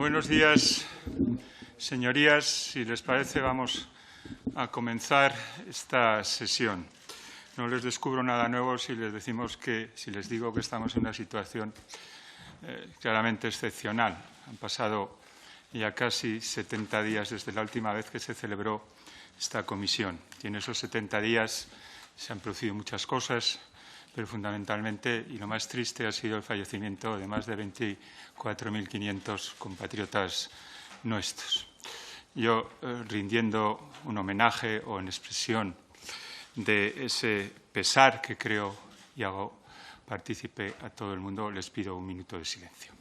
Buenos días, señorías. Si les parece, vamos a comenzar esta sesión. No les descubro nada nuevo si les digo que estamos en una situación claramente excepcional. Han pasado ya casi 70 días desde la última vez que se celebró esta comisión. Y en esos 70 días se han producido muchas cosas, pero fundamentalmente, y lo más triste, ha sido el fallecimiento de más de 24.500 compatriotas nuestros. Yo, rindiendo un homenaje o en expresión de ese pesar que creo y hago partícipe a todo el mundo, les pido un minuto de silencio.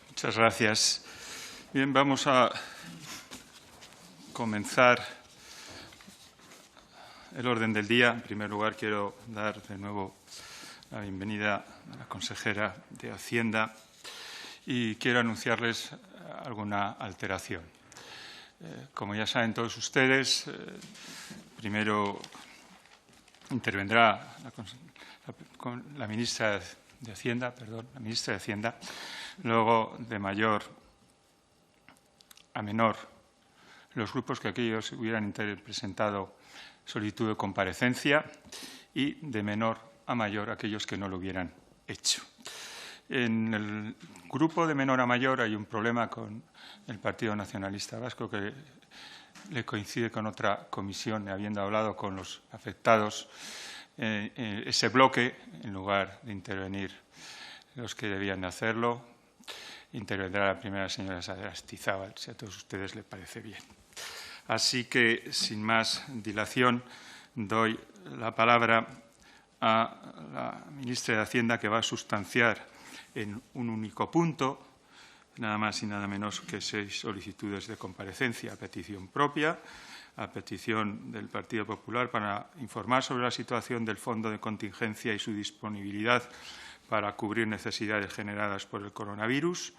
Muchas gracias. Bien, vamos a comenzar el orden del día. En primer lugar, quiero dar de nuevo la bienvenida a la consejera de Hacienda y quiero anunciarles alguna alteración. Como ya saben todos ustedes, primero intervendrá la ministra de Hacienda, luego de mayor a menor los grupos que aquellos hubieran presentado solicitud de comparecencia y de menor a mayor aquellos que no lo hubieran hecho. En el grupo de menor a mayor hay un problema con el Partido Nacionalista Vasco que le coincide con otra comisión, habiendo hablado con los afectados. Ese bloque, en lugar de intervenir los que debían de hacerlo, intervendrá la primera señora Sagastizábal, si a todos ustedes les parece bien. Así que, sin más dilación, doy la palabra a la ministra de Hacienda, que va a sustanciar en un único punto, nada más y nada menos que 6 solicitudes de comparecencia a petición propia, a petición del Partido Popular para informar sobre la situación del Fondo de Contingencia y su disponibilidad para cubrir necesidades generadas por el coronavirus,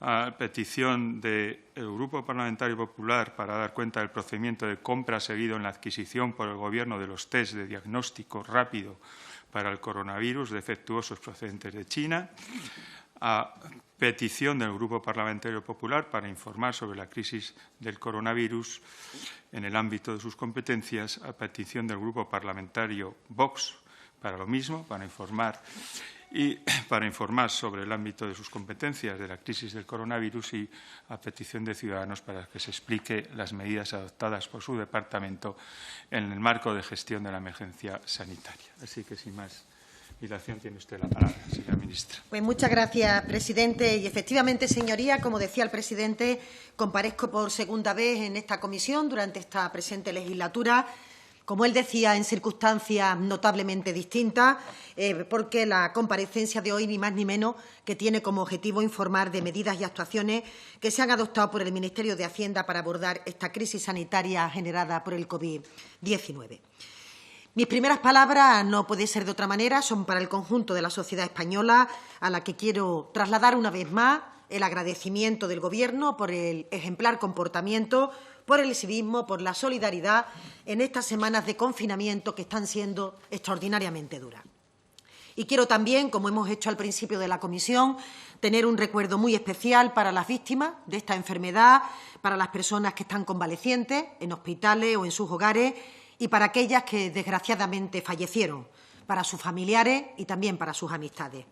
a petición del Grupo Parlamentario Popular para dar cuenta del procedimiento de compra seguido en la adquisición por el Gobierno de los test de diagnóstico rápido para el coronavirus defectuosos procedentes de China, a petición del Grupo Parlamentario Popular para informar sobre la crisis del coronavirus en el ámbito de sus competencias, a petición del Grupo Parlamentario Vox para lo mismo, para informar sobre el ámbito de sus competencias de la crisis del coronavirus y a petición de Ciudadanos para que se explique las medidas adoptadas por su departamento en el marco de gestión de la emergencia sanitaria. Así que, sin más dilación, tiene usted la palabra, señora ministra. Pues muchas gracias, presidente. Y efectivamente, señoría, como decía el presidente, comparezco por segunda vez en esta comisión durante esta presente legislatura. Como él decía, en circunstancias notablemente distintas, porque la comparecencia de hoy, ni más ni menos, que tiene como objetivo informar de medidas y actuaciones que se han adoptado por el Ministerio de Hacienda para abordar esta crisis sanitaria generada por el COVID-19. Mis primeras palabras, no puede ser de otra manera, son para el conjunto de la sociedad española, a la que quiero trasladar una vez más el agradecimiento del Gobierno por el ejemplar comportamiento, por el civismo, por la solidaridad en estas semanas de confinamiento que están siendo extraordinariamente duras. Y quiero también, como hemos hecho al principio de la comisión, tener un recuerdo muy especial para las víctimas de esta enfermedad, para las personas que están convalecientes en hospitales o en sus hogares y para aquellas que desgraciadamente fallecieron, para sus familiares y también para sus amistades.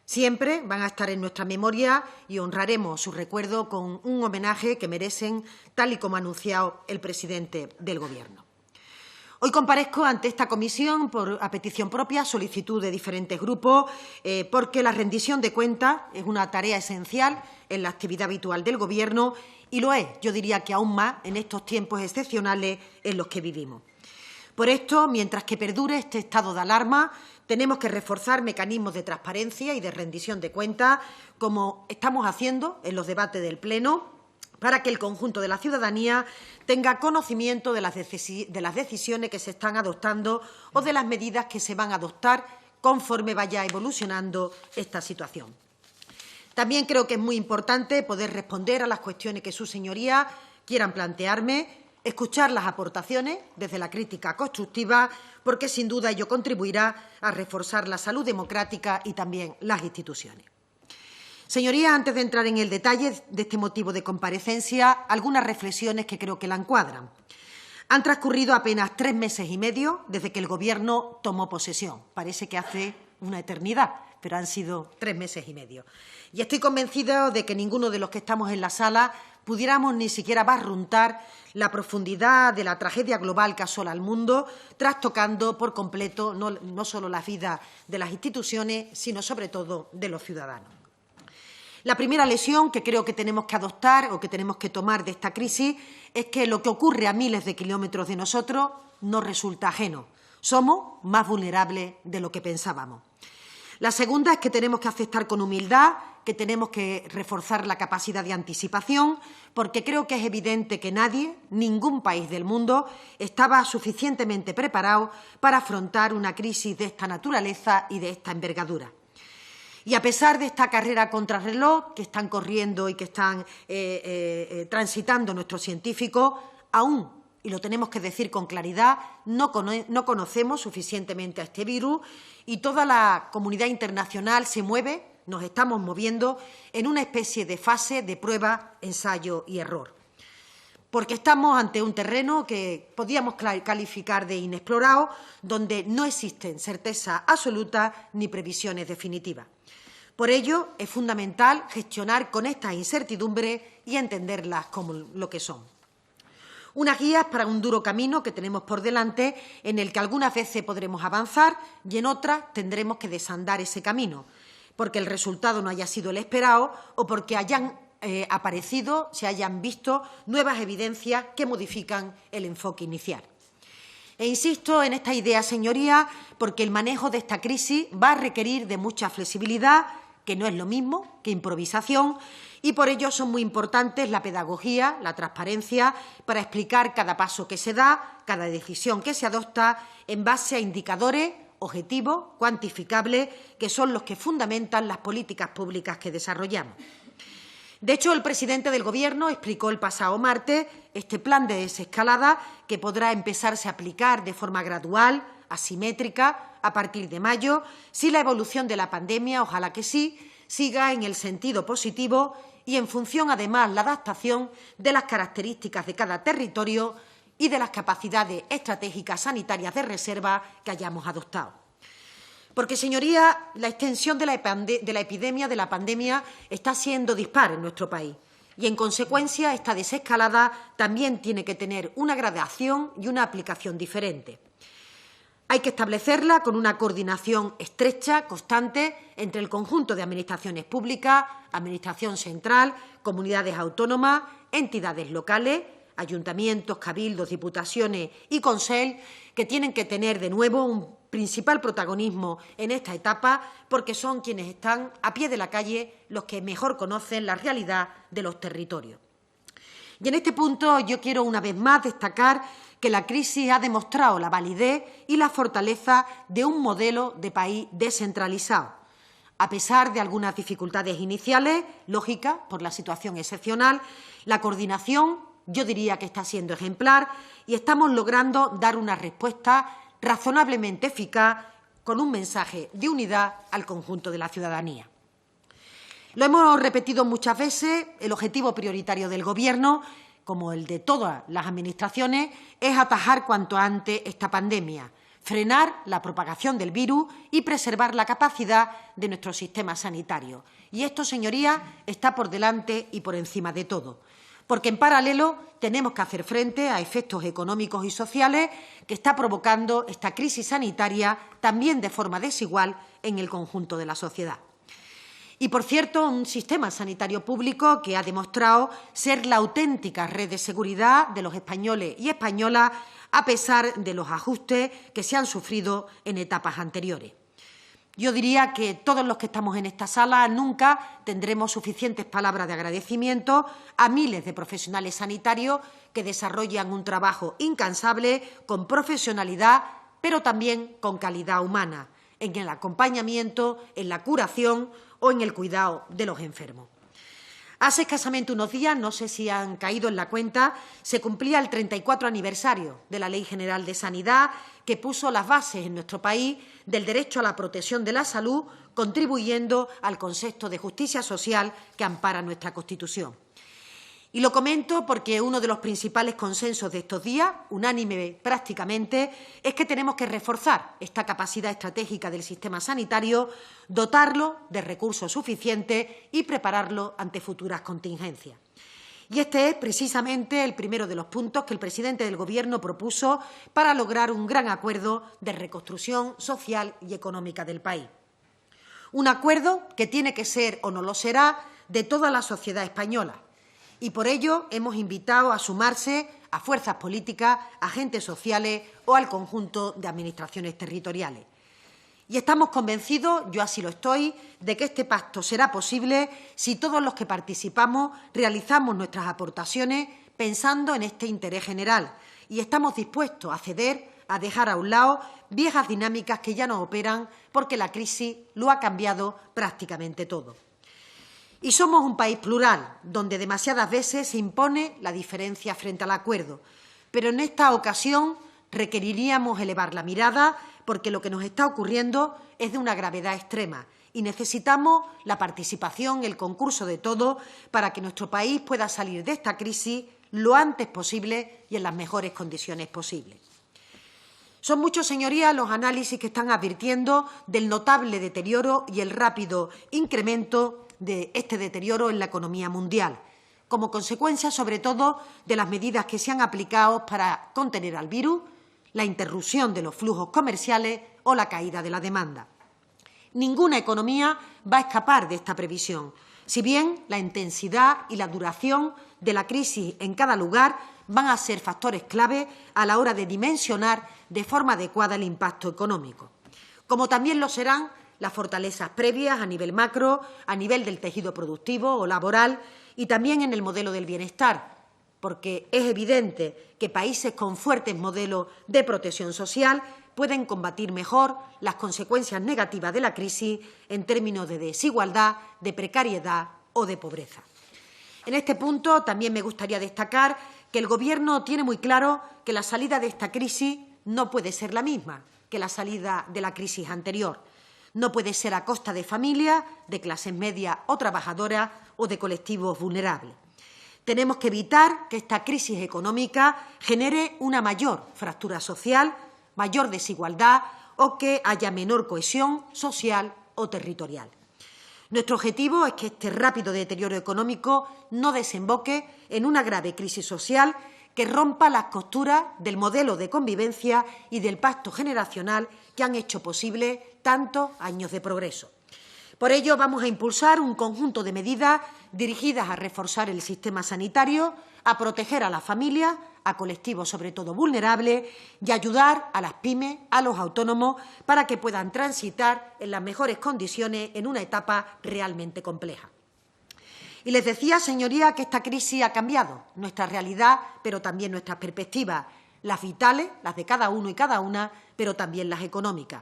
Siempre van a estar en nuestra memoria y honraremos su recuerdo con un homenaje que merecen, tal y como ha anunciado el presidente del Gobierno. Hoy comparezco ante esta comisión a petición propia, solicitud de diferentes grupos, porque la rendición de cuentas es una tarea esencial en la actividad habitual del Gobierno y lo es, yo diría que aún más, en estos tiempos excepcionales en los que vivimos. Por esto, mientras que perdure este estado de alarma, tenemos que reforzar mecanismos de transparencia y de rendición de cuentas, como estamos haciendo en los debates del Pleno, para que el conjunto de la ciudadanía tenga conocimiento de las decisiones que se están adoptando o de las medidas que se van a adoptar conforme vaya evolucionando esta situación. También creo que es muy importante poder responder a las cuestiones que sus señorías quieran plantearme, escuchar las aportaciones desde la crítica constructiva, porque sin duda ello contribuirá a reforzar la salud democrática y también las instituciones. Señorías, antes de entrar en el detalle de este motivo de comparecencia, algunas reflexiones que creo que la encuadran. Han transcurrido apenas 3 meses y medio desde que el Gobierno tomó posesión. Parece que hace una eternidad, pero han sido 3 meses y medio. Y estoy convencido de que ninguno de los que estamos en la sala pudiéramos ni siquiera barruntar la profundidad de la tragedia global que asola al mundo, trastocando por completo no solo la vida de las instituciones, sino sobre todo de los ciudadanos. La primera lección que creo que tenemos que adoptar o que tenemos que tomar de esta crisis es que lo que ocurre a miles de kilómetros de nosotros nos resulta ajeno. Somos más vulnerables de lo que pensábamos. La segunda es que tenemos que aceptar con humildad que tenemos que reforzar la capacidad de anticipación, porque creo que es evidente que nadie, ningún país del mundo, estaba suficientemente preparado para afrontar una crisis de esta naturaleza y de esta envergadura. Y a pesar de esta carrera contrarreloj que están corriendo y que están transitando nuestros científicos, aún, y lo tenemos que decir con claridad, no conocemos suficientemente a este virus y toda la comunidad internacional se mueve, nos estamos moviendo en una especie de fase de prueba, ensayo y error. Porque estamos ante un terreno que podríamos calificar de inexplorado, donde no existen certezas absolutas ni previsiones definitivas. Por ello, es fundamental gestionar con estas incertidumbres y entenderlas como lo que son. Unas guías para un duro camino que tenemos por delante, en el que algunas veces podremos avanzar y en otras tendremos que desandar ese camino, porque el resultado no haya sido el esperado o porque hayan se hayan visto nuevas evidencias que modifican el enfoque inicial. E insisto en esta idea, señorías, porque el manejo de esta crisis va a requerir de mucha flexibilidad, que no es lo mismo que improvisación, y por ello son muy importantes la pedagogía, la transparencia, para explicar cada paso que se da, cada decisión que se adopta, en base a indicadores objetivos, cuantificables, que son los que fundamentan las políticas públicas que desarrollamos. De hecho, el presidente del Gobierno explicó el pasado martes este plan de desescalada que podrá empezarse a aplicar de forma gradual, asimétrica, a partir de mayo, si la evolución de la pandemia, ojalá que sí, siga en el sentido positivo y en función, además, la adaptación de las características de cada territorio y de las capacidades estratégicas sanitarias de reserva que hayamos adoptado. Porque, señorías, la extensión de la epidemia, de la pandemia, está siendo dispar en nuestro país y, en consecuencia, esta desescalada también tiene que tener una gradación y una aplicación diferente. Hay que establecerla con una coordinación estrecha, constante, entre el conjunto de administraciones públicas, Administración central, comunidades autónomas, entidades locales, ayuntamientos, cabildos, diputaciones y consell, que tienen que tener de nuevo un principal protagonismo en esta etapa, porque son quienes están a pie de la calle los que mejor conocen la realidad de los territorios. Y en este punto yo quiero una vez más destacar que la crisis ha demostrado la validez y la fortaleza de un modelo de país descentralizado. A pesar de algunas dificultades iniciales, lógicas por la situación excepcional, la coordinación yo diría que está siendo ejemplar y estamos logrando dar una respuesta razonablemente eficaz con un mensaje de unidad al conjunto de la ciudadanía. Lo hemos repetido muchas veces, el objetivo prioritario del Gobierno, como el de todas las administraciones, es atajar cuanto antes esta pandemia, frenar la propagación del virus y preservar la capacidad de nuestro sistema sanitario. Y esto, señorías, está por delante y por encima de todo. porque en paralelo tenemos que hacer frente a efectos económicos y sociales que está provocando esta crisis sanitaria, también de forma desigual en el conjunto de la sociedad. Y, por cierto, un sistema sanitario público que ha demostrado ser la auténtica red de seguridad de los españoles y españolas, a pesar de los ajustes que se han sufrido en etapas anteriores. Yo diría que todos los que estamos en esta sala nunca tendremos suficientes palabras de agradecimiento a miles de profesionales sanitarios que desarrollan un trabajo incansable, con profesionalidad, pero también con calidad humana, en el acompañamiento, en la curación o en el cuidado de los enfermos. Hace escasamente unos días, no sé si han caído en la cuenta, se cumplía el 34 aniversario de la Ley General de Sanidad, que puso las bases en nuestro país del derecho a la protección de la salud, contribuyendo al concepto de justicia social que ampara nuestra Constitución. Y lo comento porque uno de los principales consensos de estos días, unánime prácticamente, es que tenemos que reforzar esta capacidad estratégica del sistema sanitario, dotarlo de recursos suficientes y prepararlo ante futuras contingencias. Y este es precisamente el primero de los puntos que el presidente del Gobierno propuso para lograr un gran acuerdo de reconstrucción social y económica del país. Un acuerdo que tiene que ser, o no lo será, de toda la sociedad española. Y por ello hemos invitado a sumarse a fuerzas políticas, agentes sociales o al conjunto de administraciones territoriales. Y estamos convencidos, yo así lo estoy, de que este pacto será posible si todos los que participamos realizamos nuestras aportaciones pensando en este interés general y estamos dispuestos a ceder, a dejar a un lado viejas dinámicas que ya no operan porque la crisis lo ha cambiado prácticamente todo. Y somos un país plural, donde demasiadas veces se impone la diferencia frente al acuerdo. Pero en esta ocasión requeriríamos elevar la mirada porque lo que nos está ocurriendo es de una gravedad extrema y necesitamos la participación, el concurso de todos para que nuestro país pueda salir de esta crisis lo antes posible y en las mejores condiciones posibles. Son muchos, señorías, los análisis que están advirtiendo del notable deterioro y el rápido incremento de este deterioro en la economía mundial, como consecuencia, sobre todo, de las medidas que se han aplicado para contener al virus, la interrupción de los flujos comerciales o la caída de la demanda. Ninguna economía va a escapar de esta previsión, si bien la intensidad y la duración de la crisis en cada lugar van a ser factores clave a la hora de dimensionar de forma adecuada el impacto económico, como también lo serán las fortalezas previas a nivel macro, a nivel del tejido productivo o laboral y también en el modelo del bienestar, porque es evidente que países con fuertes modelos de protección social pueden combatir mejor las consecuencias negativas de la crisis en términos de desigualdad, de precariedad o de pobreza. En este punto también me gustaría destacar que el Gobierno tiene muy claro que la salida de esta crisis no puede ser la misma que la salida de la crisis anterior. No puede ser a costa de familias, de clases medias o trabajadoras o de colectivos vulnerables. Tenemos que evitar que esta crisis económica genere una mayor fractura social, mayor desigualdad o que haya menor cohesión social o territorial. Nuestro objetivo es que este rápido deterioro económico no desemboque en una grave crisis social que rompa las costuras del modelo de convivencia y del pacto generacional que han hecho posible tantos años de progreso. Por ello, vamos a impulsar un conjunto de medidas dirigidas a reforzar el sistema sanitario, a proteger a las familias, a colectivos sobre todo vulnerables y ayudar a las pymes, a los autónomos, para que puedan transitar en las mejores condiciones en una etapa realmente compleja. Y les decía, señorías, que esta crisis ha cambiado nuestra realidad, pero también nuestras perspectivas, las vitales, las de cada uno y cada una, pero también las económicas.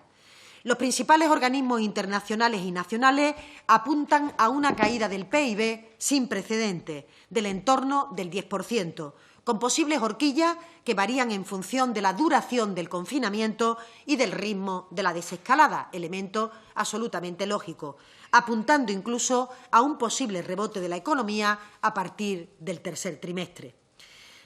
Los principales organismos internacionales y nacionales apuntan a una caída del PIB sin precedentes, del entorno del 10%, con posibles horquillas que varían en función de la duración del confinamiento y del ritmo de la desescalada, elemento absolutamente lógico, apuntando incluso a un posible rebote de la economía a partir del tercer trimestre.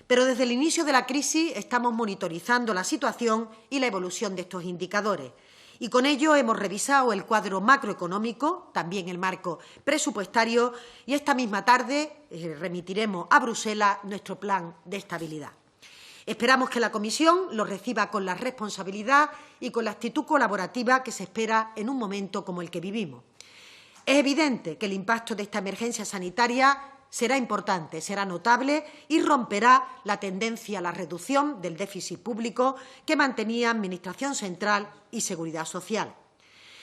Pero desde el inicio de la crisis estamos monitorizando la situación y la evolución de estos indicadores. Y con ello hemos revisado el cuadro macroeconómico, también el marco presupuestario, y esta misma tarde remitiremos a Bruselas nuestro plan de estabilidad. Esperamos que la Comisión lo reciba con la responsabilidad y con la actitud colaborativa que se espera en un momento como el que vivimos. Es evidente que el impacto de esta emergencia sanitaria será importante, será notable y romperá la tendencia a la reducción del déficit público que mantenía Administración Central y Seguridad Social.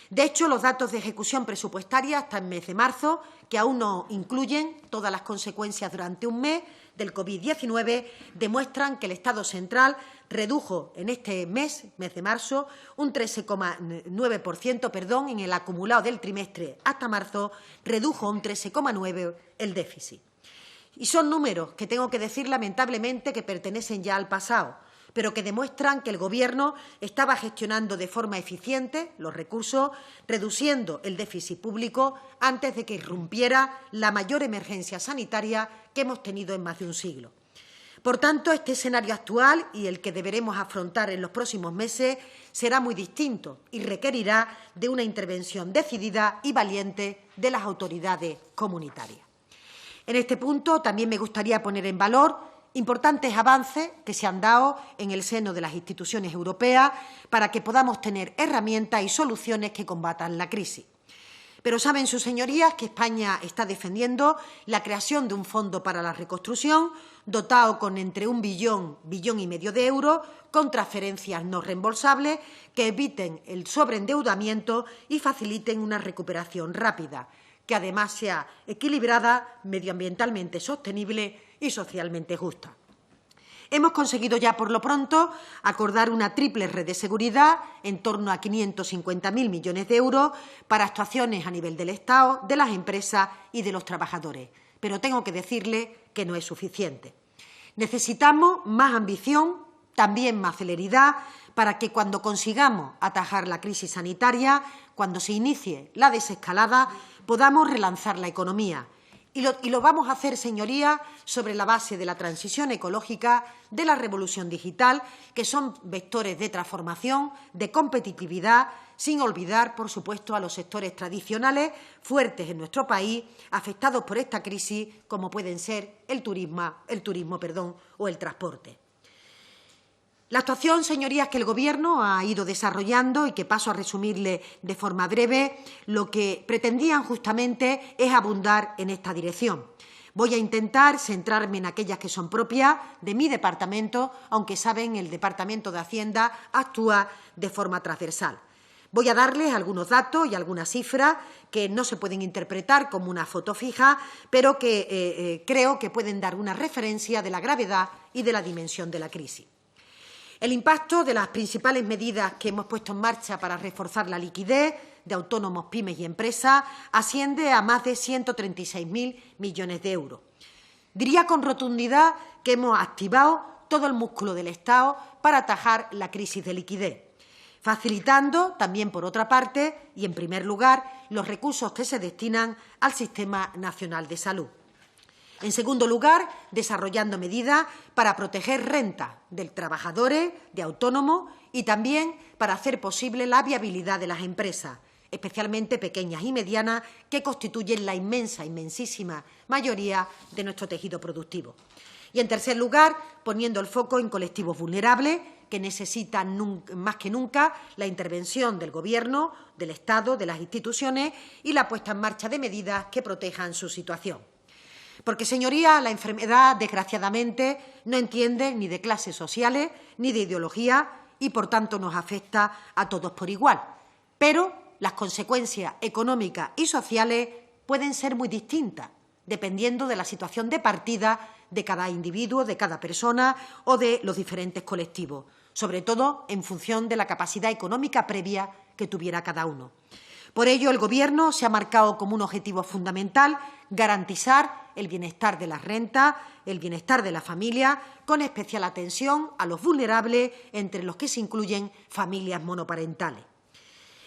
De hecho, los datos de ejecución presupuestaria hasta el mes de marzo, que aún no incluyen todas las consecuencias durante un mes del COVID-19, demuestran que el Estado central redujo en este mes de marzo, un 13,9%, en el acumulado del trimestre hasta marzo, redujo un 13,9% el déficit. Y son números que tengo que decir lamentablemente que pertenecen ya al pasado, pero que demuestran que el Gobierno estaba gestionando de forma eficiente los recursos, reduciendo el déficit público antes de que irrumpiera la mayor emergencia sanitaria que hemos tenido en más de un siglo. Por tanto, este escenario actual y el que deberemos afrontar en los próximos meses será muy distinto y requerirá de una intervención decidida y valiente de las autoridades comunitarias. En este punto también me gustaría poner en valor importantes avances que se han dado en el seno de las instituciones europeas para que podamos tener herramientas y soluciones que combatan la crisis. Pero saben sus señorías que España está defendiendo la creación de un fondo para la reconstrucción dotado con entre 1 billón y medio de euros con transferencias no reembolsables que eviten el sobreendeudamiento y faciliten una recuperación rápida, que además sea equilibrada, medioambientalmente sostenible y socialmente justa. Hemos conseguido ya, por lo pronto, acordar una triple red de seguridad en torno a 550.000 millones de euros para actuaciones a nivel del Estado, de las empresas y de los trabajadores. Pero tengo que decirle que no es suficiente. Necesitamos más ambición, también más celeridad, para que cuando consigamos atajar la crisis sanitaria, cuando se inicie la desescalada, podamos relanzar la economía. Y lo vamos a hacer, señorías, sobre la base de la transición ecológica, de la revolución digital, que son vectores de transformación, de competitividad, sin olvidar, por supuesto, a los sectores tradicionales fuertes en nuestro país, afectados por esta crisis, como pueden ser el turismo o el transporte. La actuación, señorías, que el Gobierno ha ido desarrollando y que paso a resumirle de forma breve, lo que pretendían justamente es abundar en esta dirección. Voy a intentar centrarme en aquellas que son propias de mi departamento, aunque saben, el Departamento de Hacienda actúa de forma transversal. Voy a darles algunos datos y algunas cifras que no se pueden interpretar como una foto fija, pero que creo que pueden dar una referencia de la gravedad y de la dimensión de la crisis. El impacto de las principales medidas que hemos puesto en marcha para reforzar la liquidez de autónomos, pymes y empresas asciende a más de 136.000 millones de euros. Diría con rotundidad que hemos activado todo el músculo del Estado para atajar la crisis de liquidez, facilitando también, por otra parte, y en primer lugar, los recursos que se destinan al Sistema Nacional de Salud. En segundo lugar, desarrollando medidas para proteger rentas de trabajadores, de autónomos y también para hacer posible la viabilidad de las empresas, especialmente pequeñas y medianas, que constituyen la inmensísima mayoría de nuestro tejido productivo. Y, en tercer lugar, poniendo el foco en colectivos vulnerables que necesitan más que nunca la intervención del Gobierno, del Estado, de las instituciones y la puesta en marcha de medidas que protejan su situación. Porque, señorías, la enfermedad, desgraciadamente, no entiende ni de clases sociales ni de ideología y, por tanto, nos afecta a todos por igual. Pero las consecuencias económicas y sociales pueden ser muy distintas, dependiendo de la situación de partida de cada individuo, de cada persona o de los diferentes colectivos, sobre todo en función de la capacidad económica previa que tuviera cada uno. Por ello, el Gobierno se ha marcado como un objetivo fundamental garantizar el bienestar de las rentas, el bienestar de la familia, con especial atención a los vulnerables, entre los que se incluyen familias monoparentales.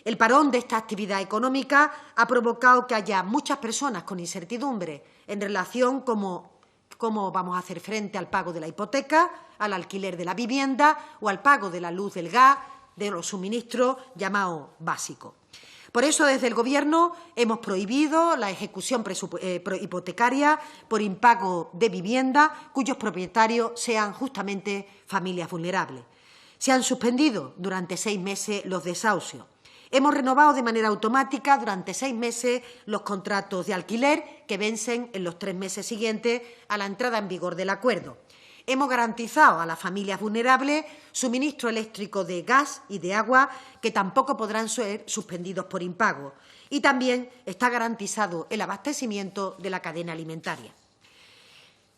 El parón de esta actividad económica ha provocado que haya muchas personas con incertidumbre en relación con cómo vamos a hacer frente al pago de la hipoteca, al alquiler de la vivienda o al pago de la luz, del gas, de los suministros llamados básicos. Por eso, desde el Gobierno hemos prohibido la ejecución hipotecaria por impago de vivienda cuyos propietarios sean justamente familias vulnerables. Se han suspendido durante 6 meses los desahucios. Hemos renovado de manera automática durante 6 meses los contratos de alquiler que vencen en los 3 meses siguientes a la entrada en vigor del acuerdo. Hemos garantizado a las familias vulnerables suministro eléctrico de gas y de agua que tampoco podrán ser suspendidos por impago. Y también está garantizado el abastecimiento de la cadena alimentaria.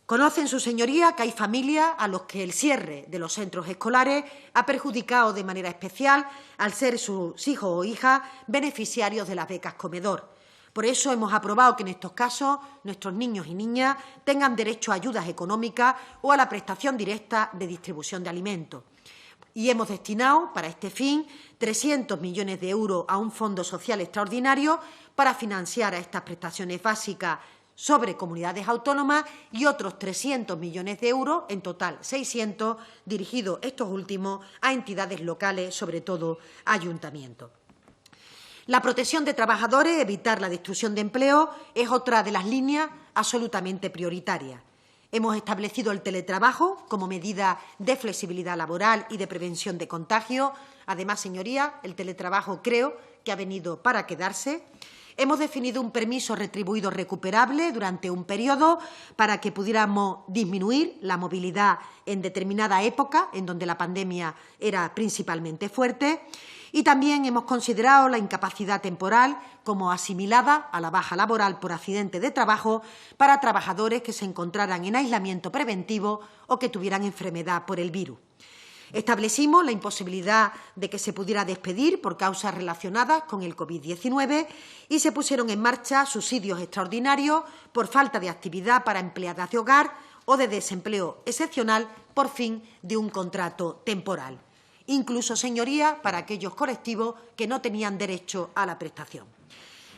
Conocen, sus señorías, que hay familias a las que el cierre de los centros escolares ha perjudicado de manera especial al ser sus hijos o hijas beneficiarios de las becas comedor. Por eso hemos aprobado que en estos casos nuestros niños y niñas tengan derecho a ayudas económicas o a la prestación directa de distribución de alimentos. Y hemos destinado para este fin 300 millones de euros a un fondo social extraordinario para financiar a estas prestaciones básicas sobre comunidades autónomas y otros 300 millones de euros, en total 600, dirigidos estos últimos a entidades locales, sobre todo a ayuntamientos. La protección de trabajadores, evitar la destrucción de empleo, es otra de las líneas absolutamente prioritarias. Hemos establecido el teletrabajo como medida de flexibilidad laboral y de prevención de contagio. Además, señorías, el teletrabajo creo que ha venido para quedarse. Hemos definido un permiso retribuido recuperable durante un periodo para que pudiéramos disminuir la movilidad en determinada época, en donde la pandemia era principalmente fuerte. Y también hemos considerado la incapacidad temporal como asimilada a la baja laboral por accidente de trabajo para trabajadores que se encontraran en aislamiento preventivo o que tuvieran enfermedad por el virus. Establecimos la imposibilidad de que se pudiera despedir por causas relacionadas con el COVID-19 y se pusieron en marcha subsidios extraordinarios por falta de actividad para empleadas de hogar o de desempleo excepcional por fin de un contrato temporal. Incluso, señorías, para aquellos colectivos que no tenían derecho a la prestación.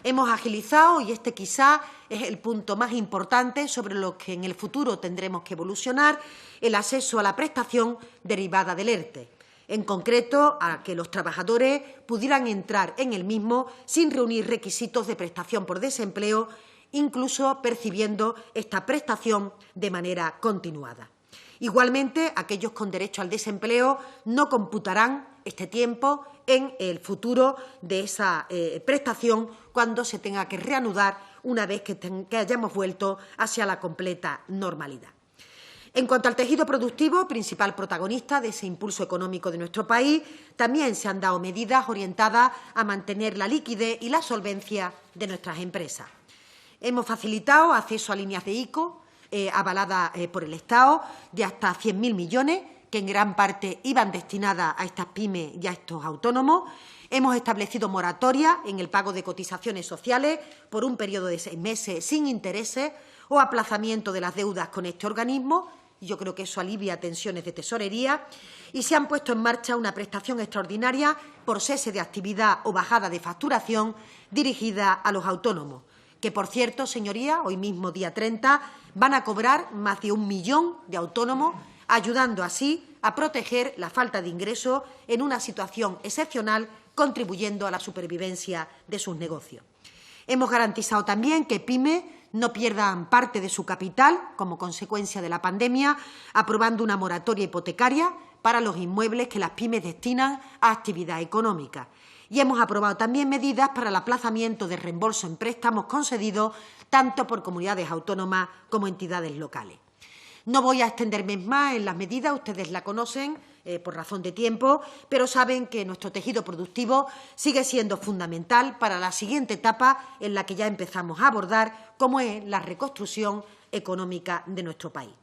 Hemos agilizado, y este quizá es el punto más importante sobre lo que en el futuro tendremos que evolucionar, el acceso a la prestación derivada del ERTE. En concreto, a que los trabajadores pudieran entrar en el mismo sin reunir requisitos de prestación por desempleo, incluso percibiendo esta prestación de manera continuada. Igualmente, aquellos con derecho al desempleo no computarán este tiempo en el futuro de esa prestación cuando se tenga que reanudar una vez que hayamos vuelto hacia la completa normalidad. En cuanto al tejido productivo, principal protagonista de ese impulso económico de nuestro país, también se han dado medidas orientadas a mantener la liquidez y la solvencia de nuestras empresas. Hemos facilitado acceso a líneas de ICO avaladas por el Estado de hasta 100.000 millones, que en gran parte iban destinadas a estas pymes y a estos autónomos. Hemos establecido moratoria en el pago de cotizaciones sociales por un periodo de 6 meses sin intereses o aplazamiento de las deudas con este organismo. Yo creo que eso alivia tensiones de tesorería. Y se han puesto en marcha una prestación extraordinaria por cese de actividad o bajada de facturación dirigida a los autónomos, que, por cierto, señorías, hoy mismo, día 30, van a cobrar más de 1 millón de autónomos, ayudando así a proteger la falta de ingresos en una situación excepcional, contribuyendo a la supervivencia de sus negocios. Hemos garantizado también que pymes no pierdan parte de su capital como consecuencia de la pandemia, aprobando una moratoria hipotecaria para los inmuebles que las pymes destinan a actividad económica. Y hemos aprobado también medidas para el aplazamiento de reembolso en préstamos concedidos tanto por comunidades autónomas como entidades locales. No voy a extenderme más en las medidas, ustedes la conocen por razón de tiempo, pero saben que nuestro tejido productivo sigue siendo fundamental para la siguiente etapa en la que ya empezamos a abordar, como es la reconstrucción económica de nuestro país.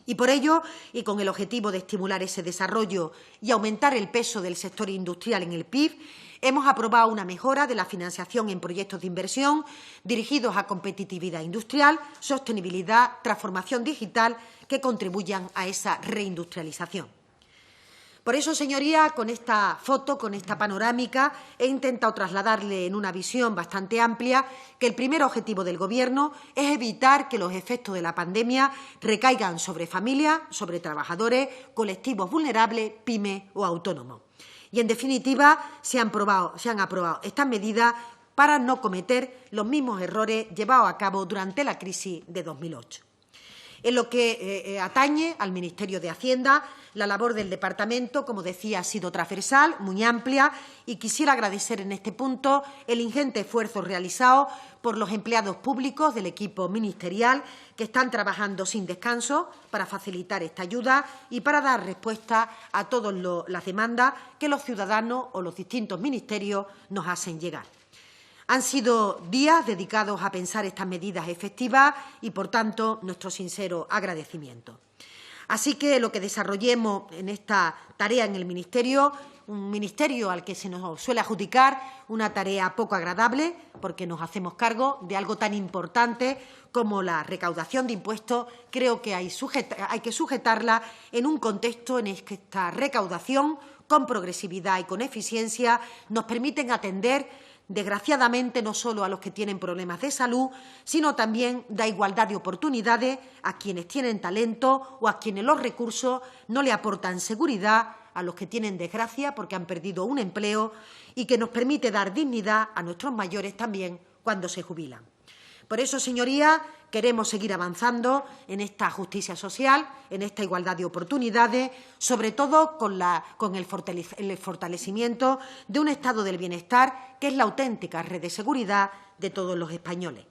Y por ello, y con el objetivo de estimular ese desarrollo y aumentar el peso del sector industrial en el PIB, hemos aprobado una mejora de la financiación en proyectos de inversión dirigidos a competitividad industrial, sostenibilidad, transformación digital, que contribuyan a esa reindustrialización. Por eso, señorías, con esta foto, con esta panorámica, he intentado trasladarle en una visión bastante amplia que el primer objetivo del Gobierno es evitar que los efectos de la pandemia recaigan sobre familias, sobre trabajadores, colectivos vulnerables, pymes o autónomos. Y, en definitiva, se han aprobado estas medidas para no cometer los mismos errores llevados a cabo durante la crisis de 2008. En lo que atañe al Ministerio de Hacienda, la labor del Departamento, como decía, ha sido transversal, muy amplia, y quisiera agradecer en este punto el ingente esfuerzo realizado por los empleados públicos del equipo ministerial que están trabajando sin descanso para facilitar esta ayuda y para dar respuesta a todas las demandas que los ciudadanos o los distintos ministerios nos hacen llegar. Han sido días dedicados a pensar estas medidas efectivas y, por tanto, nuestro sincero agradecimiento. Así que lo que desarrollemos en esta tarea en el Ministerio, un ministerio al que se nos suele adjudicar una tarea poco agradable, porque nos hacemos cargo de algo tan importante como la recaudación de impuestos, creo que hay que sujetarla en un contexto en el que esta recaudación, con progresividad y con eficiencia, nos permiten atender, desgraciadamente, no solo a los que tienen problemas de salud, sino también da igualdad de oportunidades a quienes tienen talento o a quienes los recursos no le aportan seguridad, a los que tienen desgracia porque han perdido un empleo, y que nos permite dar dignidad a nuestros mayores también cuando se jubilan. Por eso, señorías, queremos seguir avanzando en esta justicia social, en esta igualdad de oportunidades, sobre todo con el fortalecimiento de un estado del bienestar que es la auténtica red de seguridad de todos los españoles.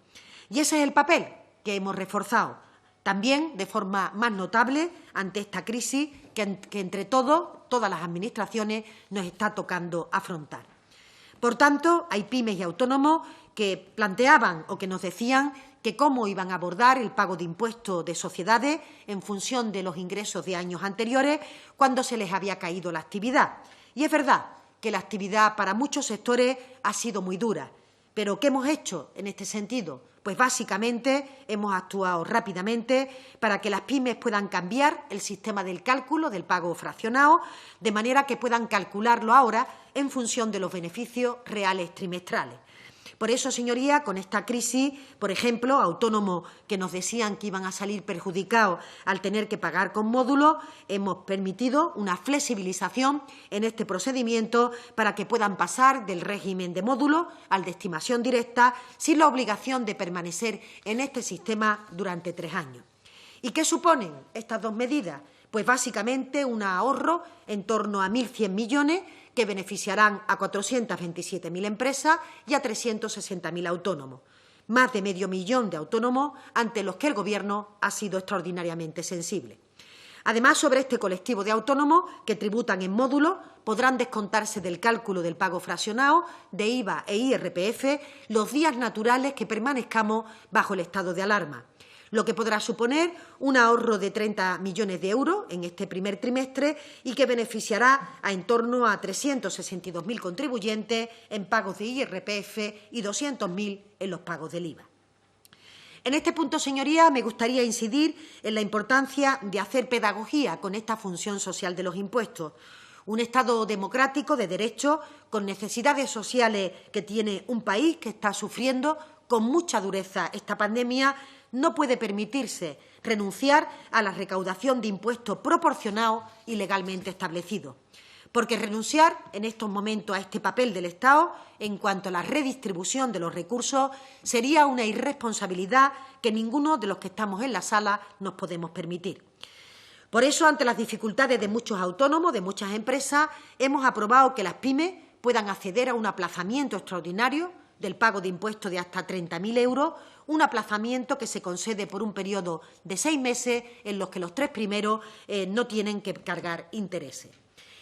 Y ese es el papel que hemos reforzado, también de forma más notable ante esta crisis que entre todas las administraciones nos está tocando afrontar. Por tanto, hay pymes y autónomos que planteaban o que nos decían que cómo iban a abordar el pago de impuestos de sociedades en función de los ingresos de años anteriores cuando se les había caído la actividad. Y es verdad que la actividad para muchos sectores ha sido muy dura. ¿Pero qué hemos hecho en este sentido? Pues básicamente hemos actuado rápidamente para que las pymes puedan cambiar el sistema del cálculo del pago fraccionado, de manera que puedan calcularlo ahora en función de los beneficios reales trimestrales. Por eso, señorías, con esta crisis, por ejemplo, autónomos que nos decían que iban a salir perjudicados al tener que pagar con módulos, hemos permitido una flexibilización en este procedimiento para que puedan pasar del régimen de módulos al de estimación directa sin la obligación de permanecer en este sistema durante 3 años. ¿Y qué suponen estas dos medidas? Pues básicamente un ahorro en torno a 1.100 millones que beneficiarán a 427.000 empresas y a 360.000 autónomos. Más de medio millón de autónomos ante los que el Gobierno ha sido extraordinariamente sensible. Además, sobre este colectivo de autónomos que tributan en módulos, podrán descontarse del cálculo del pago fraccionado de IVA e IRPF los días naturales que permanezcamos bajo el estado de alarma, lo que podrá suponer un ahorro de 30 millones de euros en este primer trimestre y que beneficiará a en torno a 362.000 contribuyentes en pagos de IRPF y 200.000 en los pagos del IVA. En este punto, señorías, me gustaría incidir en la importancia de hacer pedagogía con esta función social de los impuestos. Un Estado democrático de derecho, con necesidades sociales que tiene un país que está sufriendo con mucha dureza esta pandemia, no puede permitirse renunciar a la recaudación de impuestos proporcionados y legalmente establecidos. Porque renunciar en estos momentos a este papel del Estado en cuanto a la redistribución de los recursos sería una irresponsabilidad que ninguno de los que estamos en la sala nos podemos permitir. Por eso, ante las dificultades de muchos autónomos, de muchas empresas, hemos aprobado que las pymes puedan acceder a un aplazamiento extraordinario del pago de impuestos de hasta 30.000 euros, un aplazamiento que se concede por un periodo de 6 meses en los que los 3 primeros no tienen que cargar intereses.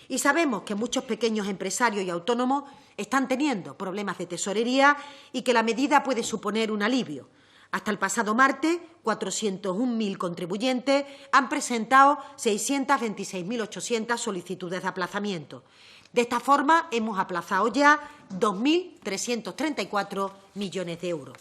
Y sabemos que muchos pequeños empresarios y autónomos están teniendo problemas de tesorería y que la medida puede suponer un alivio. Hasta el pasado martes, 401.000 contribuyentes han presentado 626.800 solicitudes de aplazamiento. De esta forma, hemos aplazado ya 2.334 millones de euros.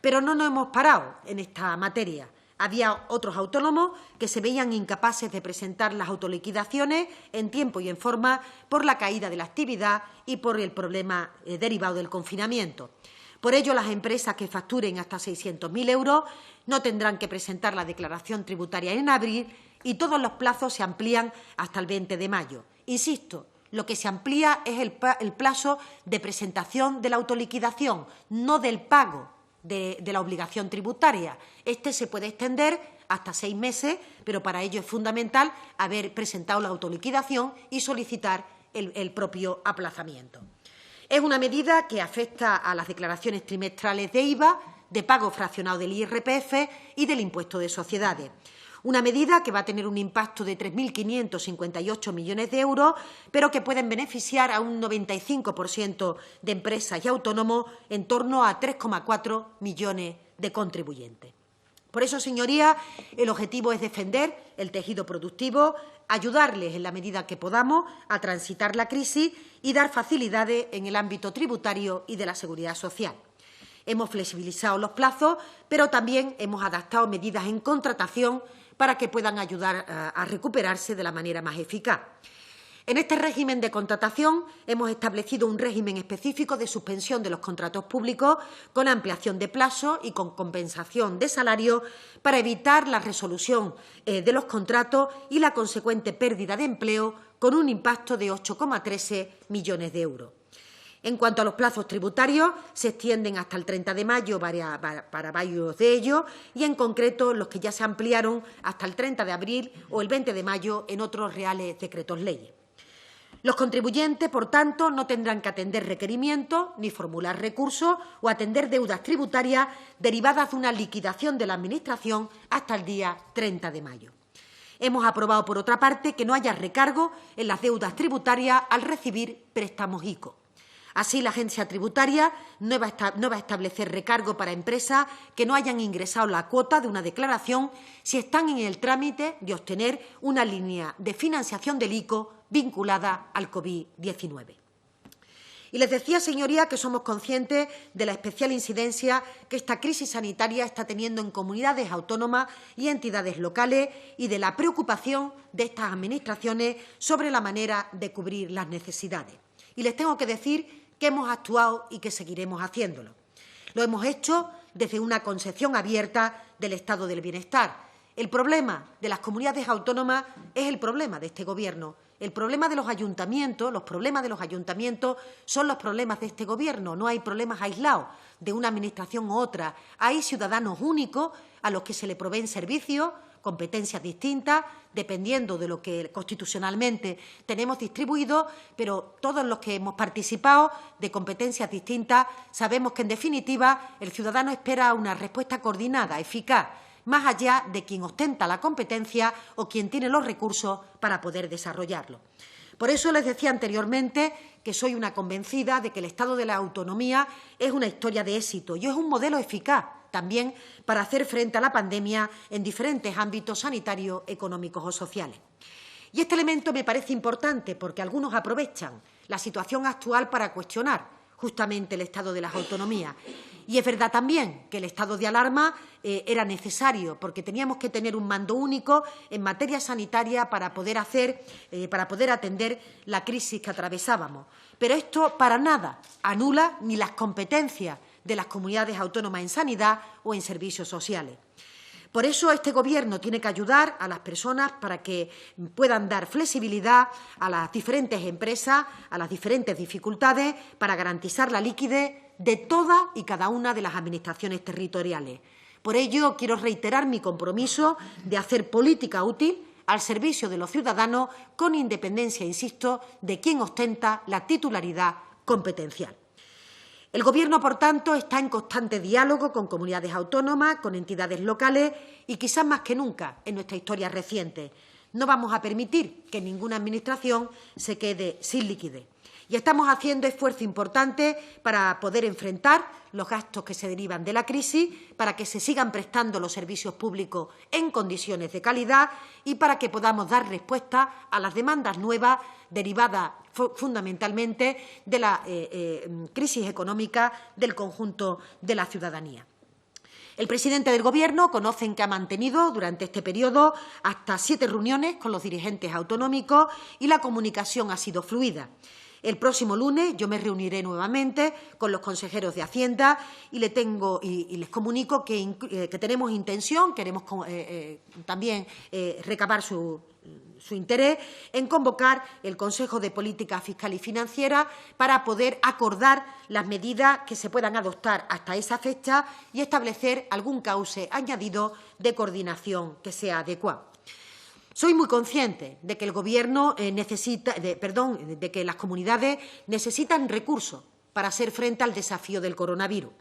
Pero no nos hemos parado en esta materia. Había otros autónomos que se veían incapaces de presentar las autoliquidaciones en tiempo y en forma por la caída de la actividad y por el problema derivado del confinamiento. Por ello, las empresas que facturen hasta 600.000 euros no tendrán que presentar la declaración tributaria en abril y todos los plazos se amplían hasta el 20 de mayo. Insisto, lo que se amplía es el plazo de presentación de la autoliquidación, no del pago de la obligación tributaria. Este se puede extender hasta 6 meses, pero para ello es fundamental haber presentado la autoliquidación y solicitar el propio aplazamiento. Es una medida que afecta a las declaraciones trimestrales de IVA, de pago fraccionado del IRPF y del impuesto de sociedades. Una medida que va a tener un impacto de 3.558 millones de euros, pero que pueden beneficiar a un 95% de empresas y autónomos, en torno a 3,4 millones de contribuyentes. Por eso, señorías, el objetivo es defender el tejido productivo, ayudarles en la medida que podamos a transitar la crisis y dar facilidades en el ámbito tributario y de la seguridad social. Hemos flexibilizado los plazos, pero también hemos adaptado medidas en contratación para que puedan ayudar a recuperarse de la manera más eficaz. En este régimen de contratación hemos establecido un régimen específico de suspensión de los contratos públicos con ampliación de plazo y con compensación de salario para evitar la resolución de los contratos y la consecuente pérdida de empleo, con un impacto de 8,13 millones de euros. En cuanto a los plazos tributarios, se extienden hasta el 30 de mayo para varios de ellos y, en concreto, los que ya se ampliaron hasta el 30 de abril o el 20 de mayo en otros reales decretos leyes. Los contribuyentes, por tanto, no tendrán que atender requerimientos ni formular recursos o atender deudas tributarias derivadas de una liquidación de la Administración hasta el día 30 de mayo. Hemos aprobado, por otra parte, que no haya recargo en las deudas tributarias al recibir préstamos ICO. Así, la agencia tributaria no va a establecer recargo para empresas que no hayan ingresado la cuota de una declaración si están en el trámite de obtener una línea de financiación del ICO vinculada al COVID-19. Y les decía, señoría, que somos conscientes de la especial incidencia que esta crisis sanitaria está teniendo en comunidades autónomas y entidades locales y de la preocupación de estas administraciones sobre la manera de cubrir las necesidades. Y les tengo que decir que hemos actuado y que seguiremos haciéndolo. Lo hemos hecho desde una concepción abierta del estado del bienestar. El problema de las comunidades autónomas es el problema de este Gobierno. El problema de los ayuntamientos, los problemas de los ayuntamientos son los problemas de este Gobierno. No hay problemas aislados de una administración u otra. Hay ciudadanos únicos a los que se le proveen servicios, competencias distintas, dependiendo de lo que constitucionalmente tenemos distribuido, pero todos los que hemos participado de competencias distintas sabemos que, en definitiva, el ciudadano espera una respuesta coordinada, eficaz, más allá de quien ostenta la competencia o quien tiene los recursos para poder desarrollarlo. Por eso les decía anteriormente que soy una convencida de que el Estado de la Autonomía es una historia de éxito y es un modelo eficaz también para hacer frente a la pandemia en diferentes ámbitos sanitarios, económicos o sociales. Y este elemento me parece importante porque algunos aprovechan la situación actual para cuestionar justamente el estado de las autonomías. Y es verdad también que el estado de alarma era necesario porque teníamos que tener un mando único en materia sanitaria para poder atender la crisis que atravesábamos. Pero esto para nada anula ni las competencias de las comunidades autónomas en sanidad o en servicios sociales. Por eso este Gobierno tiene que ayudar a las personas para que puedan dar flexibilidad a las diferentes empresas, a las diferentes dificultades, para garantizar la liquidez de todas y cada una de las administraciones territoriales. Por ello, quiero reiterar mi compromiso de hacer política útil al servicio de los ciudadanos, con independencia, insisto, de quién ostenta la titularidad competencial. El Gobierno, por tanto, está en constante diálogo con comunidades autónomas, con entidades locales y, quizás más que nunca, en nuestra historia reciente. No vamos a permitir que ninguna administración se quede sin liquidez. Y estamos haciendo esfuerzos importantes para poder enfrentar los gastos que se derivan de la crisis, para que se sigan prestando los servicios públicos en condiciones de calidad y para que podamos dar respuesta a las demandas nuevas derivadas fundamentalmente de la crisis económica del conjunto de la ciudadanía. El presidente del Gobierno conocen que ha mantenido durante este periodo hasta 7 reuniones con los dirigentes autonómicos y la comunicación ha sido fluida. El próximo lunes yo me reuniré nuevamente con los consejeros de Hacienda y les comunico que tenemos intención, queremos también recabar su interés en convocar el Consejo de Política Fiscal y Financiera para poder acordar las medidas que se puedan adoptar hasta esa fecha y establecer algún cauce añadido de coordinación que sea adecuado. Soy muy consciente de que el Gobierno de que las comunidades necesitan recursos para hacer frente al desafío del coronavirus.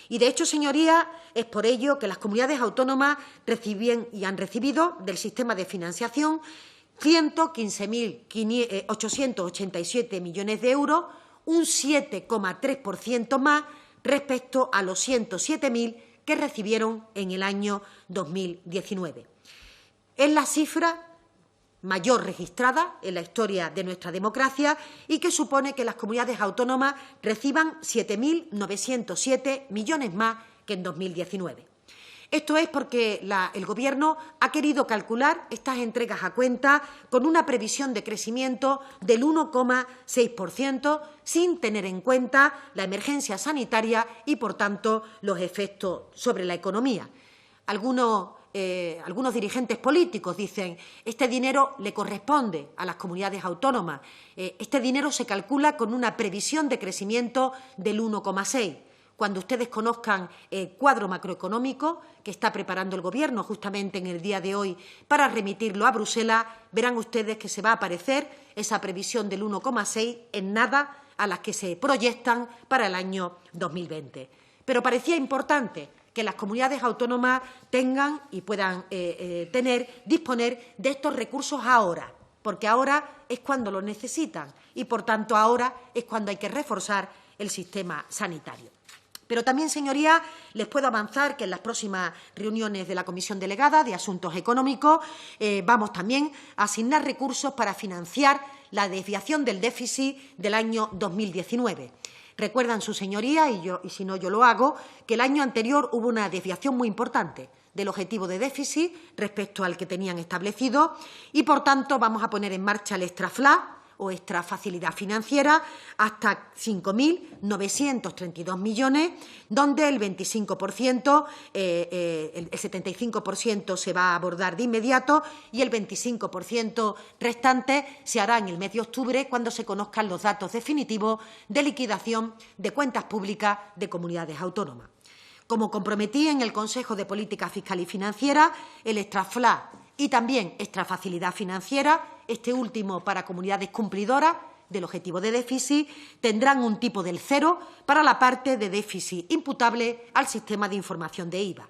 Y, de hecho, señorías, es por ello que las comunidades autónomas reciben y han recibido del sistema de financiación 115.887 millones de euros, un 7,3% más respecto a los 107.000 que recibieron en el año 2019. Es la cifra mayor registrada en la historia de nuestra democracia y que supone que las comunidades autónomas reciban 7.907 millones más que en 2019. Esto es porque el Gobierno ha querido calcular estas entregas a cuenta con una previsión de crecimiento del 1,6%, sin tener en cuenta la emergencia sanitaria y, por tanto, los efectos sobre la economía. Algunos dirigentes políticos dicen este dinero le corresponde a las comunidades autónomas. Este dinero se calcula con una previsión de crecimiento del 1,6%. Cuando ustedes conozcan el cuadro macroeconómico que está preparando el Gobierno justamente en el día de hoy para remitirlo a Bruselas, verán ustedes que se va a parecer esa previsión del 1,6 en nada a las que se proyectan para el año 2020. Pero parecía importante que las comunidades autónomas tengan y puedan disponer de estos recursos ahora, porque ahora es cuando los necesitan y, por tanto, ahora es cuando hay que reforzar el sistema sanitario. Pero también, señorías, les puedo avanzar que en las próximas reuniones de la Comisión Delegada de Asuntos Económicos vamos también a asignar recursos para financiar la desviación del déficit del año 2019. Recuerdan sus señorías, y si no yo lo hago, que el año anterior hubo una desviación muy importante del objetivo de déficit respecto al que tenían establecido y, por tanto, vamos a poner en marcha el extrafla o extra facilidad financiera hasta 5.932 millones, donde el 25%, el 75% se va a abordar de inmediato y el 25% restante se hará en el mes de octubre, cuando se conozcan los datos definitivos de liquidación de cuentas públicas de comunidades autónomas. Como comprometí en el Consejo de Política Fiscal y Financiera, el extrafla y también extrafacilidad financiera, este último para comunidades cumplidoras del objetivo de déficit, tendrán un tipo del 0 para la parte de déficit imputable al sistema de información de IVA.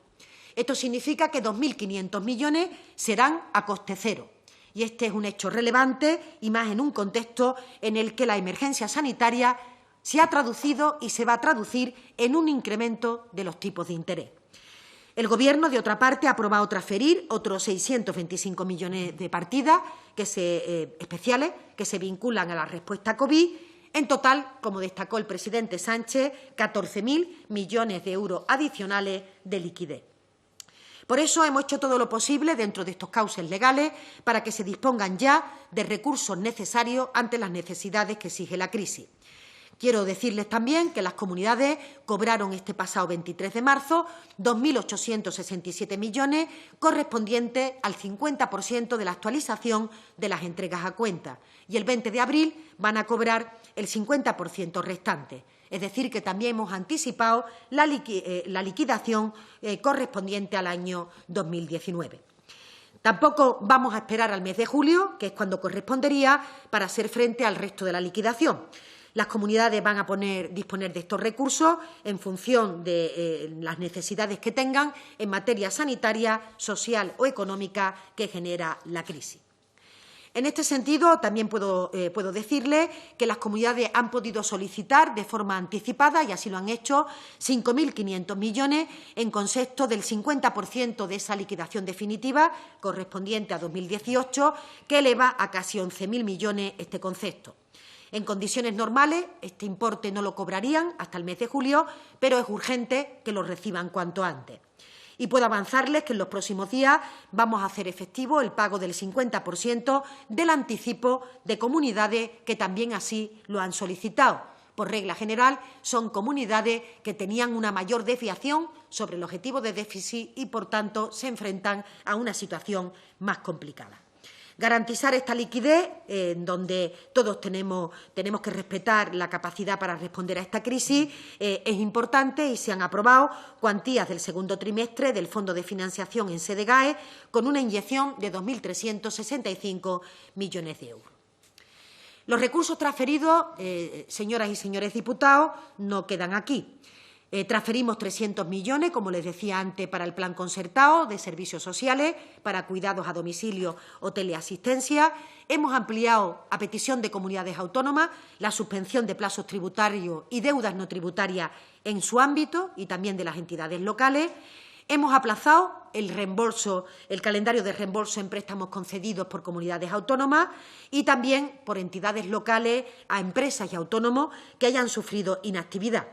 Esto significa que 2.500 millones serán a coste cero. Y este es un hecho relevante y más en un contexto en el que la emergencia sanitaria se ha traducido y se va a traducir en un incremento de los tipos de interés. El Gobierno, de otra parte, ha aprobado transferir otros 625 millones de partidas especiales que se vinculan a la respuesta COVID. En total, como destacó el presidente Sánchez, 14.000 millones de euros adicionales de liquidez. Por eso hemos hecho todo lo posible dentro de estos cauces legales para que se dispongan ya de recursos necesarios ante las necesidades que exige la crisis. Quiero decirles también que las comunidades cobraron este pasado 23 de marzo 2.867 millones, correspondientes al 50% de la actualización de las entregas a cuenta, y el 20 de abril van a cobrar el 50% restante. Es decir, que también hemos anticipado la liquidación correspondiente al año 2019. Tampoco vamos a esperar al mes de julio, que es cuando correspondería, para hacer frente al resto de la liquidación. Las comunidades van a disponer de estos recursos en función de las necesidades que tengan en materia sanitaria, social o económica que genera la crisis. En este sentido, también puedo decirle que las comunidades han podido solicitar de forma anticipada, y así lo han hecho, 5.500 millones en concepto del 50% de esa liquidación definitiva correspondiente a 2018, que eleva a casi 11.000 millones este concepto. En condiciones normales, este importe no lo cobrarían hasta el mes de julio, pero es urgente que lo reciban cuanto antes. Y puedo avanzarles que en los próximos días vamos a hacer efectivo el pago del 50% del anticipo de comunidades que también así lo han solicitado. Por regla general, son comunidades que tenían una mayor desviación sobre el objetivo de déficit y, por tanto, se enfrentan a una situación más complicada. Garantizar esta liquidez, en donde todos tenemos que respetar la capacidad para responder a esta crisis, es importante y se han aprobado cuantías del segundo trimestre del Fondo de Financiación en sede GAE con una inyección de 2.365 millones de euros. Los recursos transferidos, señoras y señores diputados, no quedan aquí. Transferimos 300 millones, como les decía antes, para el plan concertado de servicios sociales, para cuidados a domicilio o teleasistencia. Hemos ampliado, a petición de comunidades autónomas, la suspensión de plazos tributarios y deudas no tributarias en su ámbito y también de las entidades locales. Hemos aplazado el calendario de reembolso en préstamos concedidos por comunidades autónomas y también por entidades locales a empresas y autónomos que hayan sufrido inactividad.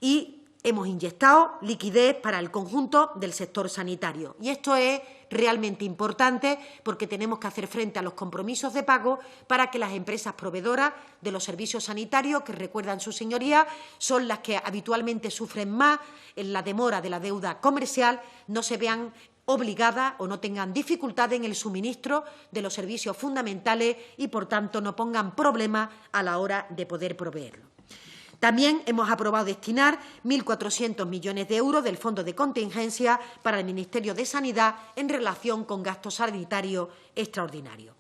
Y hemos inyectado liquidez para el conjunto del sector sanitario. Y esto es realmente importante porque tenemos que hacer frente a los compromisos de pago para que las empresas proveedoras de los servicios sanitarios, que recuerdan sus señorías, son las que habitualmente sufren más en la demora de la deuda comercial, no se vean obligadas o no tengan dificultades en el suministro de los servicios fundamentales y, por tanto, no pongan problemas a la hora de poder proveerlo. También hemos aprobado destinar 1.400 millones de euros del Fondo de Contingencia para el Ministerio de Sanidad en relación con gastos sanitarios extraordinarios.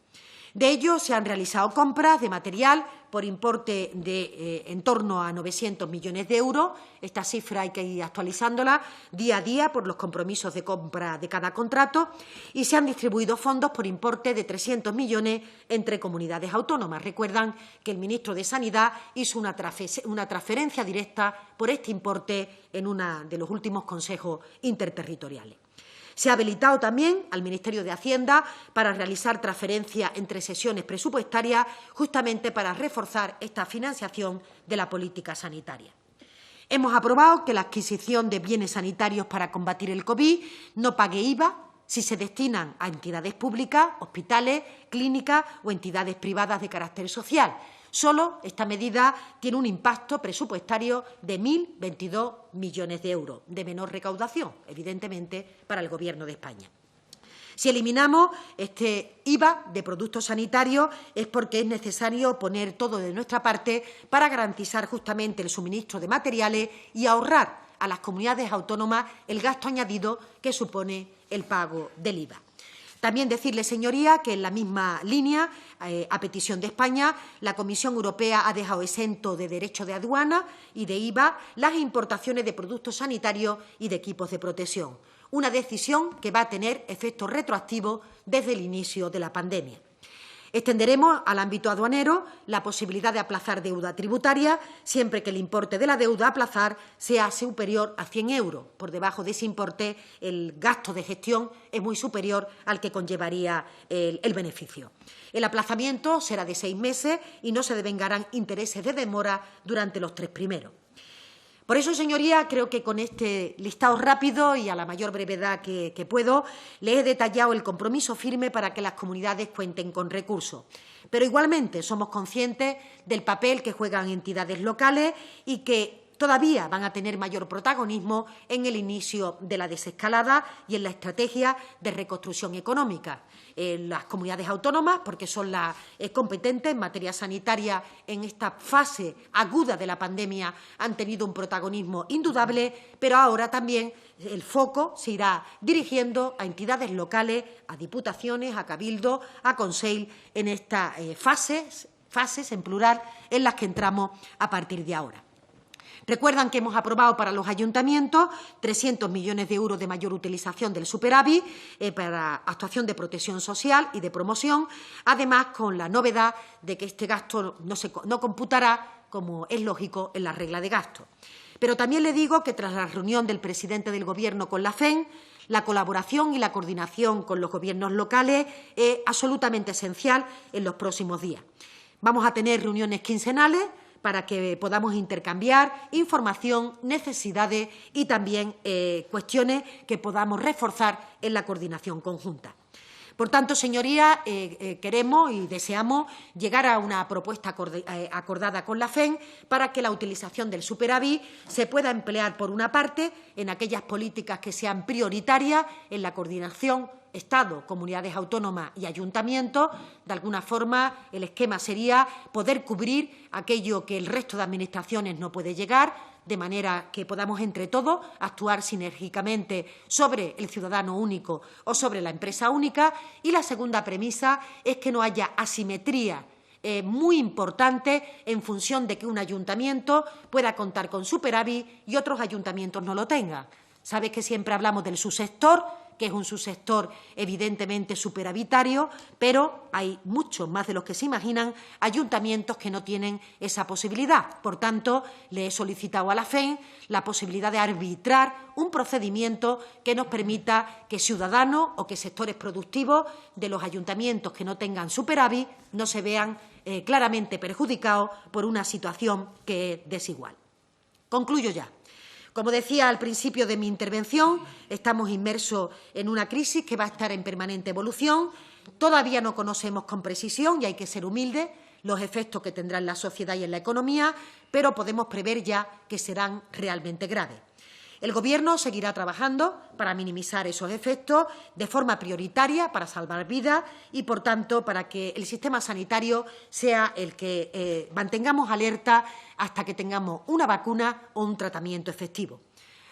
De ello se han realizado compras de material por importe de en torno a 900 millones de euros. Esta cifra hay que ir actualizándola día a día por los compromisos de compra de cada contrato y se han distribuido fondos por importe de 300 millones entre comunidades autónomas. Recuerdan que el ministro de Sanidad hizo una transferencia directa por este importe en uno de los últimos consejos interterritoriales. Se ha habilitado también al Ministerio de Hacienda para realizar transferencias entre sesiones presupuestarias justamente para reforzar esta financiación de la política sanitaria. Hemos aprobado que la adquisición de bienes sanitarios para combatir el COVID no pague IVA si se destinan a entidades públicas, hospitales, clínicas o entidades privadas de carácter social. Solo esta medida tiene un impacto presupuestario de 1.022 millones de euros, de menor recaudación, evidentemente, para el Gobierno de España. Si eliminamos este IVA de productos sanitarios es porque es necesario poner todo de nuestra parte para garantizar justamente el suministro de materiales y ahorrar a las comunidades autónomas el gasto añadido que supone el pago del IVA. También decirles, señoría, que en la misma línea, a petición de España, la Comisión Europea ha dejado exento de derecho de aduana y de IVA las importaciones de productos sanitarios y de equipos de protección, una decisión que va a tener efectos retroactivos desde el inicio de la pandemia. Extenderemos al ámbito aduanero la posibilidad de aplazar deuda tributaria siempre que el importe de la deuda a aplazar sea superior a 100 euros. Por debajo de ese importe, el gasto de gestión es muy superior al que conllevaría el beneficio. El aplazamiento será de 6 meses y no se devengarán intereses de demora durante los 3 primeros. Por eso, señoría, creo que con este listado rápido y a la mayor brevedad que puedo, les he detallado el compromiso firme para que las comunidades cuenten con recursos. Pero igualmente somos conscientes del papel que juegan entidades locales y que todavía van a tener mayor protagonismo en el inicio de la desescalada y en la estrategia de reconstrucción económica. Las comunidades autónomas, porque son las competentes en materia sanitaria en esta fase aguda de la pandemia, han tenido un protagonismo indudable, pero ahora también el foco se irá dirigiendo a entidades locales, a diputaciones, a cabildos, a Consell, en estas fases en plural en las que entramos a partir de ahora. Recuerdan que hemos aprobado para los ayuntamientos 300 millones de euros de mayor utilización del superávit para actuación de protección social y de promoción, además con la novedad de que este gasto no computará, como es lógico, en la regla de gasto. Pero también le digo que tras la reunión del presidente del Gobierno con la FEN, la colaboración y la coordinación con los gobiernos locales es absolutamente esencial en los próximos días. Vamos a tener reuniones quincenales para que podamos intercambiar información, necesidades y también cuestiones que podamos reforzar en la coordinación conjunta. Por tanto, señorías, queremos y deseamos llegar a una propuesta acordada con la FEN para que la utilización del superávit se pueda emplear, por una parte, en aquellas políticas que sean prioritarias en la coordinación Estado, comunidades autónomas y ayuntamientos. De alguna forma, el esquema sería poder cubrir aquello que el resto de administraciones no puede llegar, de manera que podamos entre todos actuar sinérgicamente sobre el ciudadano único o sobre la empresa única. Y la segunda premisa es que no haya asimetría muy importante en función de que un ayuntamiento pueda contar con superávit y otros ayuntamientos no lo tengan. Sabes que siempre hablamos del subsector, que es un subsector evidentemente superavitario, pero hay muchos más de los que se imaginan ayuntamientos que no tienen esa posibilidad. Por tanto, le he solicitado a la FEN la posibilidad de arbitrar un procedimiento que nos permita que ciudadanos o que sectores productivos de los ayuntamientos que no tengan superávit no se vean claramente perjudicados por una situación que es desigual. Concluyo ya. Como decía al principio de mi intervención, estamos inmersos en una crisis que va a estar en permanente evolución. Todavía no conocemos con precisión, y hay que ser humildes, los efectos que tendrá en la sociedad y en la economía, pero podemos prever ya que serán realmente graves. El Gobierno seguirá trabajando para minimizar esos efectos de forma prioritaria para salvar vidas y, por tanto, para que el sistema sanitario sea el que mantengamos alerta hasta que tengamos una vacuna o un tratamiento efectivo.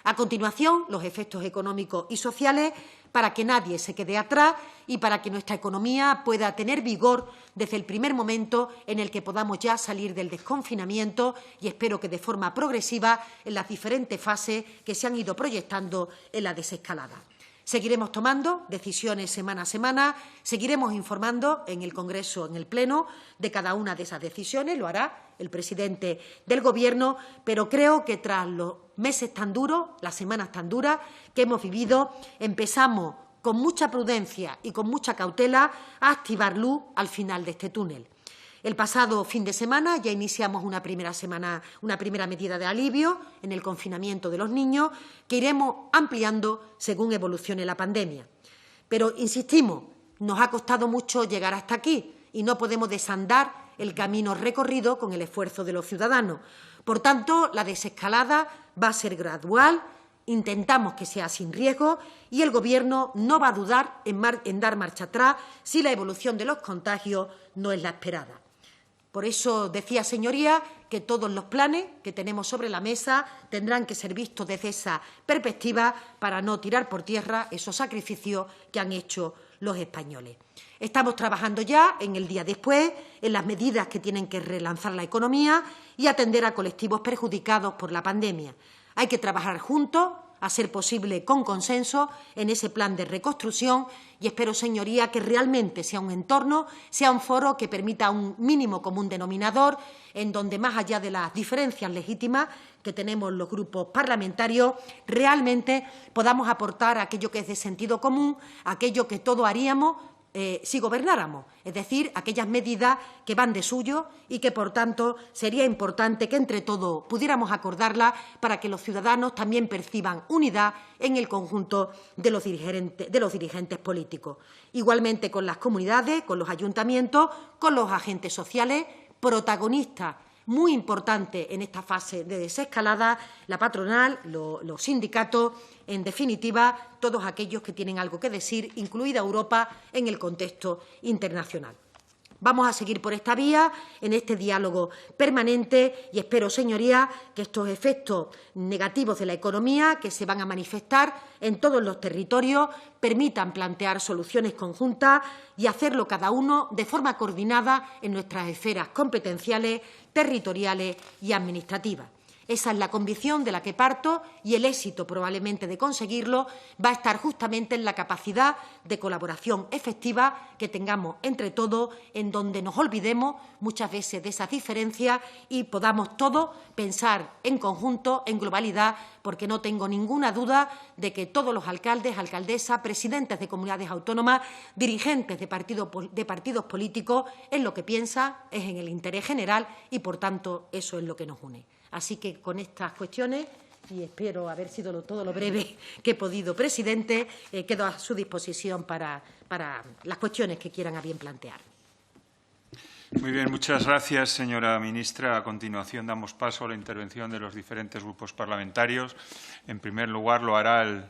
A continuación, los efectos económicos y sociales para que nadie se quede atrás y para que nuestra economía pueda tener vigor desde el primer momento en el que podamos ya salir del desconfinamiento y espero que de forma progresiva en las diferentes fases que se han ido proyectando en la desescalada. Seguiremos tomando decisiones semana a semana, seguiremos informando en el Congreso, en el Pleno, de cada una de esas decisiones, lo hará el presidente del Gobierno, pero creo que tras los meses tan duros, las semanas tan duras que hemos vivido, empezamos con mucha prudencia y con mucha cautela a activar luz al final de este túnel. El pasado fin de semana ya iniciamos una primera medida de alivio en el confinamiento de los niños que iremos ampliando según evolucione la pandemia. Pero, insistimos, nos ha costado mucho llegar hasta aquí y no podemos desandar el camino recorrido con el esfuerzo de los ciudadanos. Por tanto, la desescalada va a ser gradual, intentamos que sea sin riesgo y el Gobierno no va a dudar en dar marcha atrás si la evolución de los contagios no es la esperada. Por eso decía, señoría, que todos los planes que tenemos sobre la mesa tendrán que ser vistos desde esa perspectiva para no tirar por tierra esos sacrificios que han hecho los españoles. Estamos trabajando ya en el día después, en las medidas que tienen que relanzar la economía y atender a colectivos perjudicados por la pandemia. Hay que trabajar juntos, a ser posible con consenso, en ese plan de reconstrucción y espero, señoría, que realmente sea un entorno, sea un foro que permita un mínimo común denominador en donde, más allá de las diferencias legítimas que tenemos los grupos parlamentarios, realmente podamos aportar aquello que es de sentido común, aquello que todos haríamos si gobernáramos, es decir, aquellas medidas que van de suyo y que, por tanto, sería importante que entre todos pudiéramos acordarlas para que los ciudadanos también perciban unidad en el conjunto de los dirigentes políticos. Igualmente con las comunidades, con los ayuntamientos, con los agentes sociales, protagonistas muy importantes en esta fase de desescalada, la patronal, los sindicatos, en definitiva, todos aquellos que tienen algo que decir, incluida Europa, en el contexto internacional. Vamos a seguir por esta vía, en este diálogo permanente y espero, señorías, que estos efectos negativos de la economía que se van a manifestar en todos los territorios permitan plantear soluciones conjuntas y hacerlo cada uno de forma coordinada en nuestras esferas competenciales, territoriales y administrativas. Esa es la convicción de la que parto y el éxito probablemente de conseguirlo va a estar justamente en la capacidad de colaboración efectiva que tengamos entre todos, en donde nos olvidemos muchas veces de esas diferencias y podamos todos pensar en conjunto, en globalidad, porque no tengo ninguna duda de que todos los alcaldes, alcaldesas, presidentes de comunidades autónomas, dirigentes de partidos políticos, en lo que piensan es en el interés general y, por tanto, eso es lo que nos une. Así que con estas cuestiones, y espero haber sido todo lo breve que he podido, presidente, quedo a su disposición para las cuestiones que quieran a bien plantear. Muy bien, muchas gracias, señora ministra. A continuación damos paso a la intervención de los diferentes grupos parlamentarios. En primer lugar, lo hará el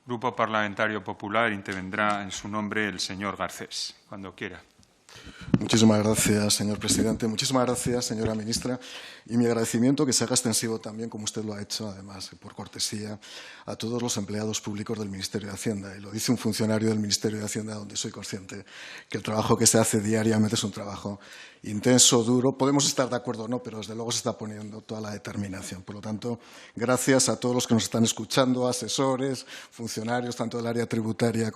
Grupo Parlamentario Popular. Intervendrá en su nombre el señor Garcés, cuando quiera. Muchísimas gracias, señor presidente. Muchísimas gracias, señora ministra. Y mi agradecimiento que se haga extensivo también, como usted lo ha hecho, además, por cortesía, a todos los empleados públicos del Ministerio de Hacienda. Y lo dice un funcionario del Ministerio de Hacienda, donde soy consciente que el trabajo que se hace diariamente es un trabajo intenso, duro. Podemos estar de acuerdo o no, pero desde luego se está poniendo toda la determinación. Por lo tanto, gracias a todos los que nos están escuchando, asesores, funcionarios, tanto del área tributaria como